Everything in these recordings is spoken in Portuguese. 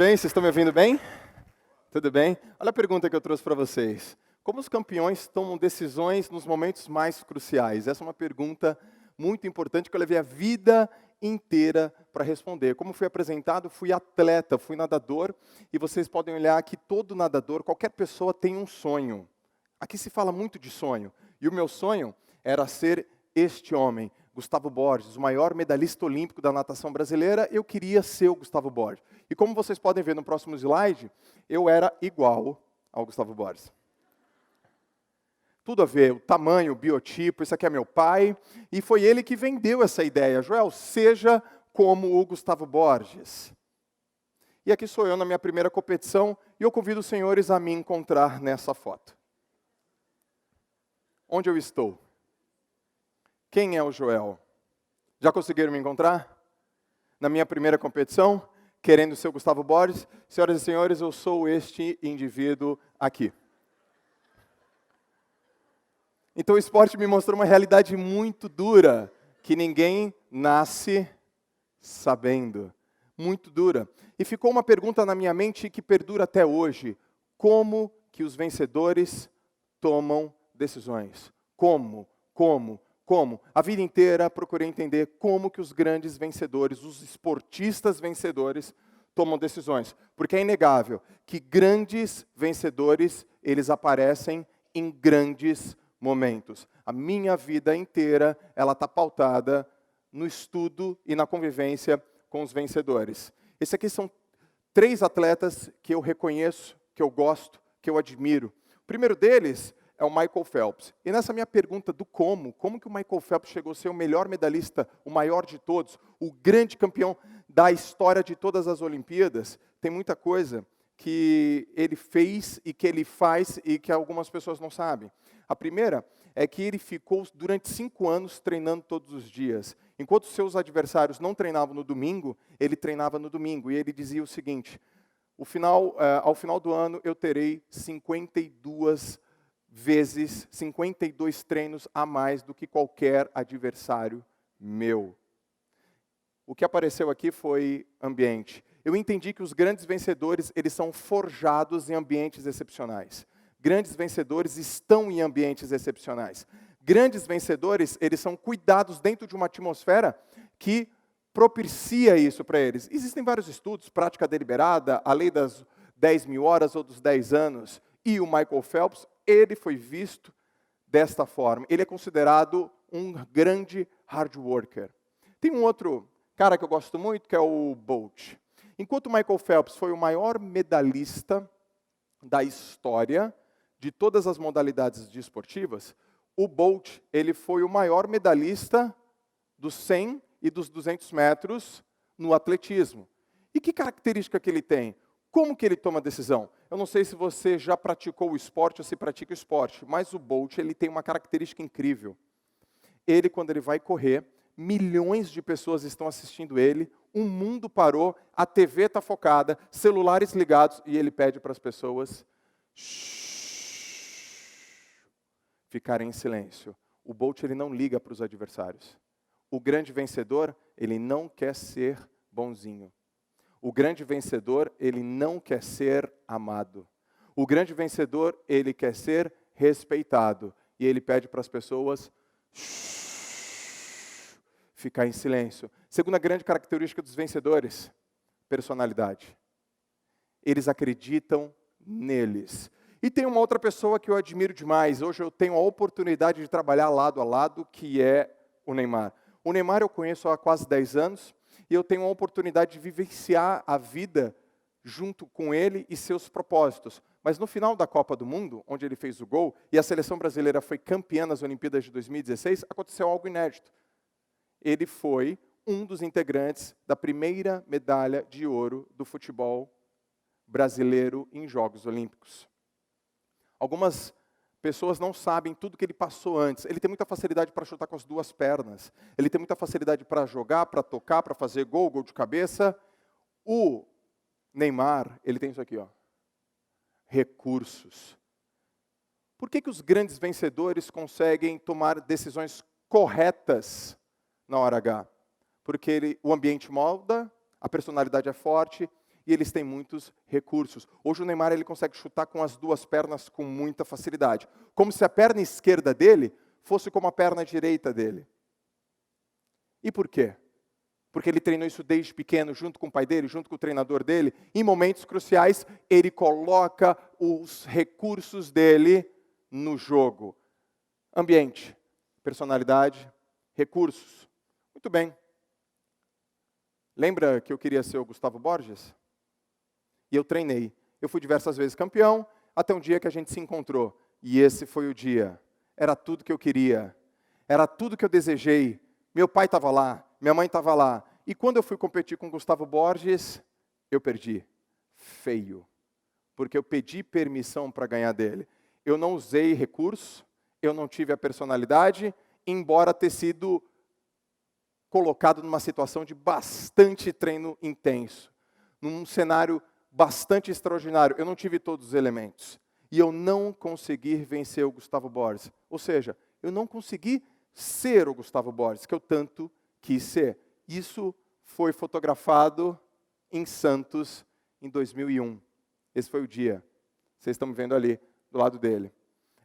bem? Vocês estão me ouvindo bem? Tudo bem? Olha a pergunta que eu trouxe para vocês. Como os campeões tomam decisões nos momentos mais cruciais? Essa é uma pergunta muito importante que eu levei a vida inteira para responder. Como fui apresentado, fui atleta, fui nadador, e vocês podem olhar que todo nadador, qualquer pessoa tem um sonho. Aqui se fala muito de sonho, e o meu sonho era ser este homem, Gustavo Borges, o maior medalhista olímpico da natação brasileira. Eu queria ser o Gustavo Borges. E como vocês podem ver no próximo slide, eu era igual ao Gustavo Borges. Tudo a ver, o tamanho, o biotipo, isso aqui é meu pai, e foi ele que vendeu essa ideia. Joel, seja como o Gustavo Borges. E aqui sou eu na minha primeira competição, e eu convido os senhores a me encontrar nessa foto. Onde eu estou? Quem é o Joel? Já conseguiram me encontrar? Na minha primeira competição, querendo ser o Gustavo Borges? Senhoras e senhores, eu sou este indivíduo aqui. Então o esporte me mostrou uma realidade muito dura, que ninguém nasce sabendo. Muito dura. E ficou uma pergunta na minha mente que perdura até hoje. Como que os vencedores tomam decisões? Como? A vida inteira procurei entender como que os grandes vencedores, os esportistas vencedores, tomam decisões. Porque é inegável que grandes vencedores, eles aparecem em grandes momentos. A minha vida inteira, ela está pautada no estudo e na convivência com os vencedores. Esses aqui são 3 atletas que eu reconheço, que eu gosto, que eu admiro. O primeiro deles é o Michael Phelps. E nessa minha pergunta do como que o Michael Phelps chegou a ser o melhor medalhista, o maior de todos, o grande campeão da história de todas as Olimpíadas, tem muita coisa que ele fez e que ele faz e que algumas pessoas não sabem. A primeira é que ele ficou durante 5 anos treinando todos os dias. Enquanto seus adversários não treinavam no domingo, ele treinava no domingo. E ele dizia o seguinte: ao final do ano eu terei 52 treinos a mais do que qualquer adversário meu. O que apareceu aqui foi ambiente. Eu entendi que os grandes vencedores, eles são forjados em ambientes excepcionais. Grandes vencedores estão em ambientes excepcionais. Grandes vencedores, eles são cuidados dentro de uma atmosfera que propicia isso para eles. Existem vários estudos, prática deliberada, a lei das 10.000 horas ou dos 10 anos. E o Michael Phelps, ele foi visto desta forma. Ele é considerado um grande hard worker. Tem um outro cara que eu gosto muito, que é o Bolt. Enquanto o Michael Phelps foi o maior medalhista da história de todas as modalidades desportivas, o Bolt, ele foi o maior medalhista dos 100 e dos 200 metros no atletismo. E que característica que ele tem? Como que ele toma a decisão? Eu não sei se você já praticou o esporte ou se pratica o esporte, mas o Bolt, ele tem uma característica incrível. Ele, quando ele vai correr, milhões de pessoas estão assistindo ele, o mundo parou, a TV está focada, celulares ligados, e ele pede para as pessoas ficarem em silêncio. O Bolt, ele não liga para os adversários. O grande vencedor, ele não quer ser bonzinho. O grande vencedor, ele não quer ser amado. O grande vencedor, ele quer ser respeitado. E ele pede para as pessoas ficar em silêncio. Segunda grande característica dos vencedores, personalidade. Eles acreditam neles. E tem uma outra pessoa que eu admiro demais. Hoje eu tenho a oportunidade de trabalhar lado a lado, que é o Neymar. O Neymar eu conheço há quase 10 anos. E eu tenho a oportunidade de vivenciar a vida junto com ele e seus propósitos. Mas no final da Copa do Mundo, onde ele fez o gol, e a seleção brasileira foi campeã nas Olimpíadas de 2016, aconteceu algo inédito. Ele foi um dos integrantes da primeira medalha de ouro do futebol brasileiro em Jogos Olímpicos. Algumas pessoas não sabem tudo que ele passou antes. Ele tem muita facilidade para chutar com as 2 pernas. Ele tem muita facilidade para jogar, para tocar, para fazer gol de cabeça. O Neymar, ele tem isso aqui, ó. Recursos. Por que os grandes vencedores conseguem tomar decisões corretas na hora H? Porque o ambiente molda, a personalidade é forte e eles têm muitos recursos. Hoje o Neymar ele consegue chutar com as duas pernas com muita facilidade, como se a perna esquerda dele fosse como a perna direita dele. E por quê? Porque ele treinou isso desde pequeno, junto com o pai dele, junto com o treinador dele. Em momentos cruciais, ele coloca os recursos dele no jogo. Ambiente, personalidade, recursos. Muito bem. Lembra que eu queria ser o Gustavo Borges? E eu treinei. Eu fui diversas vezes campeão, até um dia que a gente se encontrou. E esse foi o dia. Era tudo que eu queria. Era tudo que eu desejei. Meu pai estava lá, minha mãe estava lá. E quando eu fui competir com o Gustavo Borges, eu perdi. Feio. Porque eu pedi permissão para ganhar dele. Eu não usei recurso, eu não tive a personalidade, embora ter sido colocado numa situação de bastante treino intenso. Num cenário bastante extraordinário. Eu não tive todos os elementos. E eu não consegui vencer o Gustavo Borges. Ou seja, eu não consegui ser o Gustavo Borges, que eu tanto quis ser. Isso foi fotografado em Santos em 2001. Esse foi o dia. Vocês estão me vendo ali, do lado dele.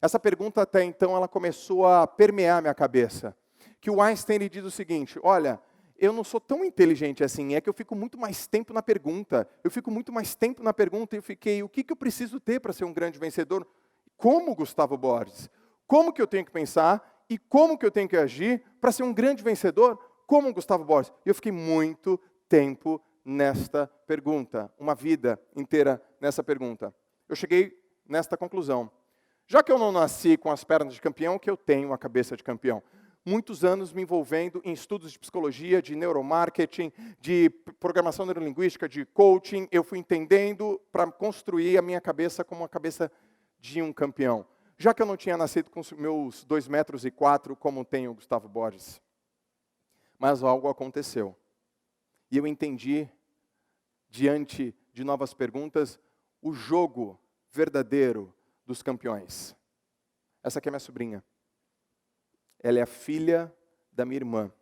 Essa pergunta até então, ela começou a permear minha cabeça. Que o Einstein ele diz o seguinte, olha, eu não sou tão inteligente assim, é que eu fico muito mais tempo na pergunta. Eu fico muito mais tempo na pergunta e eu fiquei, o que eu preciso ter para ser um grande vencedor? Como Gustavo Borges? Como que eu tenho que pensar e como que eu tenho que agir para ser um grande vencedor como Gustavo Borges? E eu fiquei muito tempo nesta pergunta, uma vida inteira nessa pergunta. Eu cheguei nesta conclusão. Já que eu não nasci com as pernas de campeão, que eu tenho a cabeça de campeão. Muitos anos me envolvendo em estudos de psicologia, de neuromarketing, de programação neurolinguística, de coaching. Eu fui entendendo para construir a minha cabeça como a cabeça de um campeão. Já que eu não tinha nascido com meus 2,4 metros, como tem o Gustavo Borges. Mas algo aconteceu. E eu entendi, diante de novas perguntas, o jogo verdadeiro dos campeões. Essa aqui é minha sobrinha. Ela é a filha da minha irmã.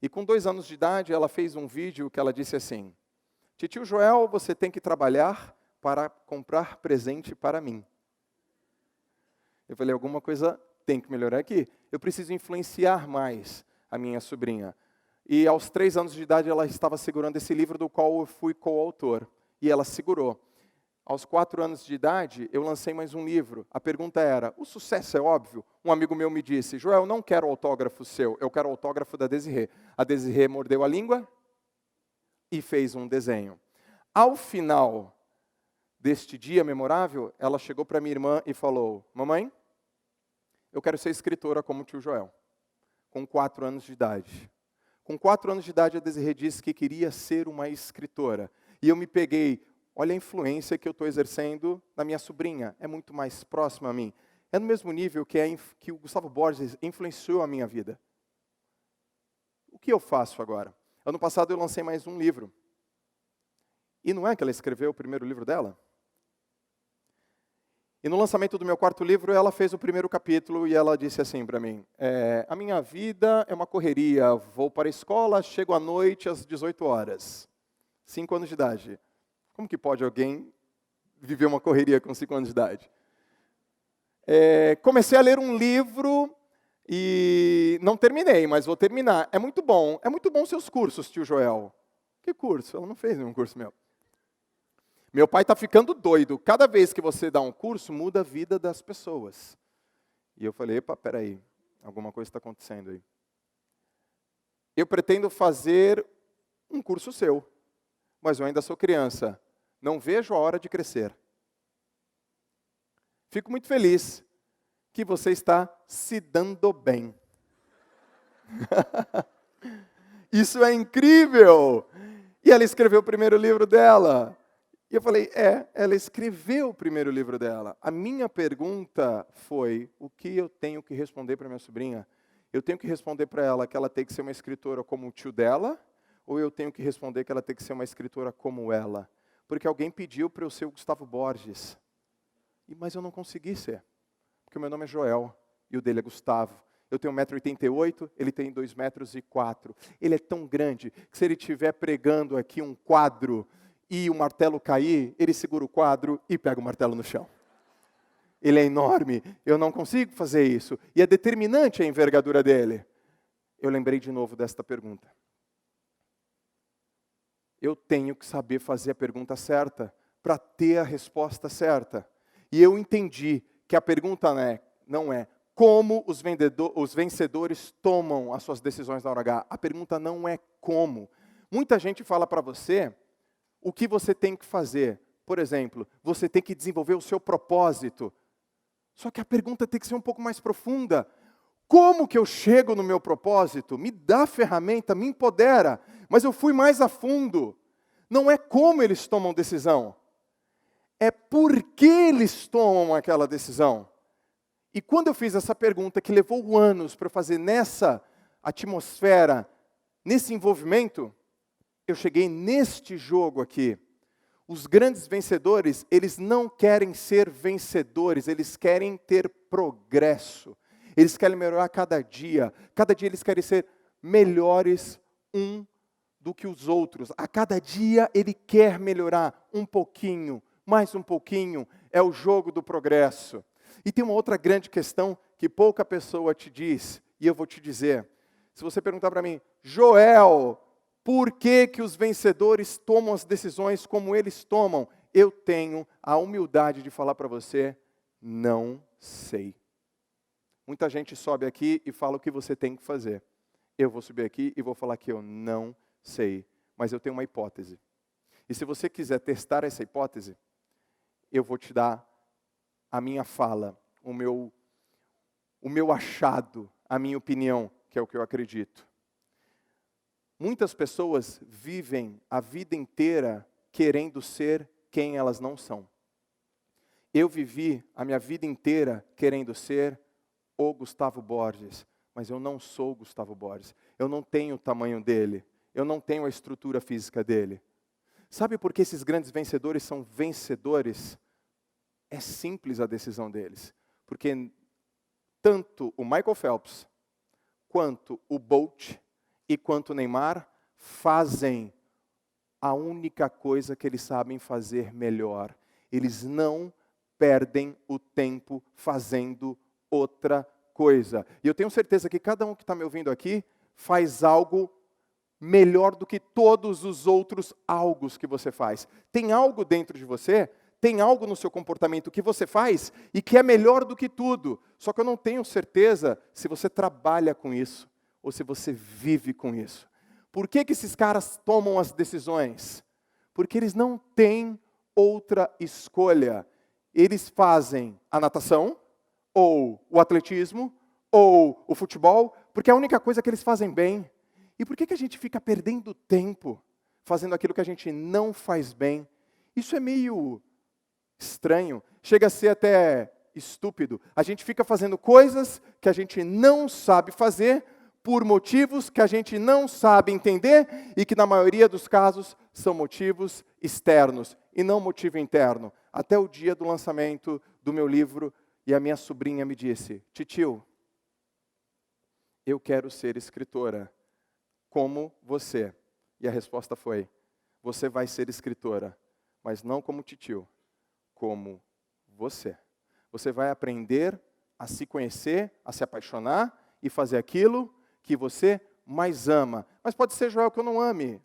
E com 2 anos de idade, ela fez um vídeo que ela disse assim, Titio Joel, você tem que trabalhar para comprar presente para mim. Eu falei, alguma coisa tem que melhorar aqui. Eu preciso influenciar mais a minha sobrinha. E aos 3 anos de idade, ela estava segurando esse livro do qual eu fui coautor. E ela segurou. Aos 4 anos de idade, eu lancei mais um livro. A pergunta era, o sucesso é óbvio? Um amigo meu me disse, Joel, não quero autógrafo seu, eu quero autógrafo da Desirê. A Desirê mordeu a língua e fez um desenho. Ao final deste dia memorável, ela chegou para minha irmã e falou, mamãe, eu quero ser escritora como o tio Joel, com 4 anos de idade. Com 4 anos de idade, a Desirê disse que queria ser uma escritora. E eu me peguei, olha a influência que eu estou exercendo na minha sobrinha, é muito mais próxima a mim. É no mesmo nível que o Gustavo Borges influenciou a minha vida. O que eu faço agora? Ano passado eu lancei mais um livro. E não é que ela escreveu o primeiro livro dela? E no lançamento do meu 4º livro, ela fez o primeiro capítulo e ela disse assim para mim, a minha vida é uma correria, vou para a escola, chego à noite às 18 horas. 5 anos de idade. Como que pode alguém viver uma correria com 5 anos de idade? Comecei a ler um livro e não terminei, mas vou terminar. É muito bom seus cursos, tio Joel. Que curso? Ela não fez nenhum curso meu. Meu pai está ficando doido. Cada vez que você dá um curso, muda a vida das pessoas. E eu falei, epa, peraí, alguma coisa está acontecendo aí. Eu pretendo fazer um curso seu, mas eu ainda sou criança. Não vejo a hora de crescer. Fico muito feliz que você está se dando bem. Isso é incrível! E ela escreveu o primeiro livro dela. E eu falei, ela escreveu o primeiro livro dela. A minha pergunta foi, o que eu tenho que responder para minha sobrinha? Eu tenho que responder para ela que ela tem que ser uma escritora como o tio dela? Ou eu tenho que responder que ela tem que ser uma escritora como ela? Porque alguém pediu para eu ser o Gustavo Borges. Mas eu não consegui ser. Porque o meu nome é Joel e o dele é Gustavo. Eu tenho 1,88 m, ele tem 2,4 metros. Ele é tão grande que se ele estiver pregando aqui um quadro e o martelo cair, ele segura o quadro e pega o martelo no chão. Ele é enorme, eu não consigo fazer isso. E é determinante a envergadura dele. Eu lembrei de novo desta pergunta. Eu tenho que saber fazer a pergunta certa para ter a resposta certa. E eu entendi que a pergunta não é como os vencedores tomam as suas decisões na hora H. A pergunta não é como. Muita gente fala para você o que você tem que fazer. Por exemplo, você tem que desenvolver o seu propósito. Só que a pergunta tem que ser um pouco mais profunda. Como que eu chego no meu propósito? Me dá ferramenta, me empodera. Mas eu fui mais a fundo. Não é como eles tomam decisão. É por que eles tomam aquela decisão. E quando eu fiz essa pergunta, que levou anos para fazer nessa atmosfera, nesse envolvimento, eu cheguei neste jogo aqui. Os grandes vencedores, eles não querem ser vencedores, eles querem ter progresso. Eles querem melhorar cada dia eles querem ser melhores do que os outros. A cada dia ele quer melhorar um pouquinho, mais um pouquinho, é o jogo do progresso. E tem uma outra grande questão que pouca pessoa te diz, e eu vou te dizer. Se você perguntar para mim, Joel, por que que os vencedores tomam as decisões como eles tomam? Eu tenho a humildade de falar para você, não sei. Muita gente sobe aqui e fala o que você tem que fazer. Eu vou subir aqui e vou falar que eu não sei, mas eu tenho uma hipótese. E se você quiser testar essa hipótese, eu vou te dar a minha fala, o meu achado, a minha opinião, que é o que eu acredito. Muitas pessoas vivem a vida inteira querendo ser quem elas não são. Eu vivi a minha vida inteira querendo ser o Gustavo Borges, mas eu não sou o Gustavo Borges. Eu não tenho o tamanho dele. Eu não tenho a estrutura física dele. Sabe por que esses grandes vencedores são vencedores? É simples a decisão deles. Porque tanto o Michael Phelps, quanto o Bolt e quanto o Neymar fazem a única coisa que eles sabem fazer melhor. Eles não perdem o tempo fazendo outra coisa. E eu tenho certeza que cada um que está me ouvindo aqui faz algo melhor do que todos os outros algos que você faz. Tem algo dentro de você, tem algo no seu comportamento que você faz e que é melhor do que tudo. Só que eu não tenho certeza se você trabalha com isso ou se você vive com isso. Por que que esses caras tomam as decisões? Porque eles não têm outra escolha. Eles fazem a natação, ou o atletismo, ou o futebol, porque é a única coisa que eles fazem bem. E por que que a gente fica perdendo tempo fazendo aquilo que a gente não faz bem? Isso é meio estranho, chega a ser até estúpido. A gente fica fazendo coisas que a gente não sabe fazer, por motivos que a gente não sabe entender, e que na maioria dos casos são motivos externos, e não motivo interno. Até o dia do lançamento do meu livro, e a minha sobrinha me disse, titio, eu quero ser escritora, como você. E a resposta foi, você vai ser escritora, mas não como titio, como você. Você vai aprender a se conhecer, a se apaixonar e fazer aquilo que você mais ama. Mas pode ser, Joel, que eu não ame.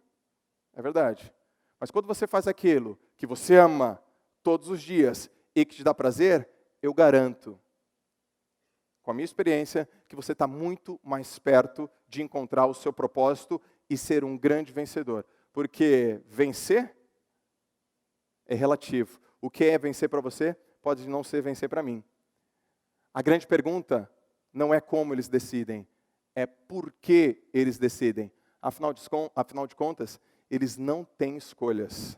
É verdade. Mas quando você faz aquilo que você ama todos os dias e que te dá prazer, eu garanto, com a minha experiência, que você está muito mais perto de encontrar o seu propósito e ser um grande vencedor. Porque vencer é relativo. O que é vencer para você pode não ser vencer para mim. A grande pergunta não é como eles decidem, é por que eles decidem. Afinal de contas, eles não têm escolhas.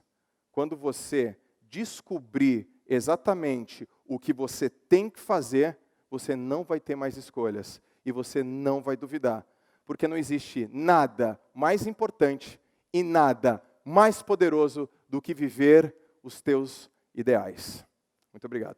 Quando você descobrir exatamente o que você tem que fazer, você não vai ter mais escolhas. E você não vai duvidar. Porque não existe nada mais importante e nada mais poderoso do que viver os teus ideais. Muito obrigado.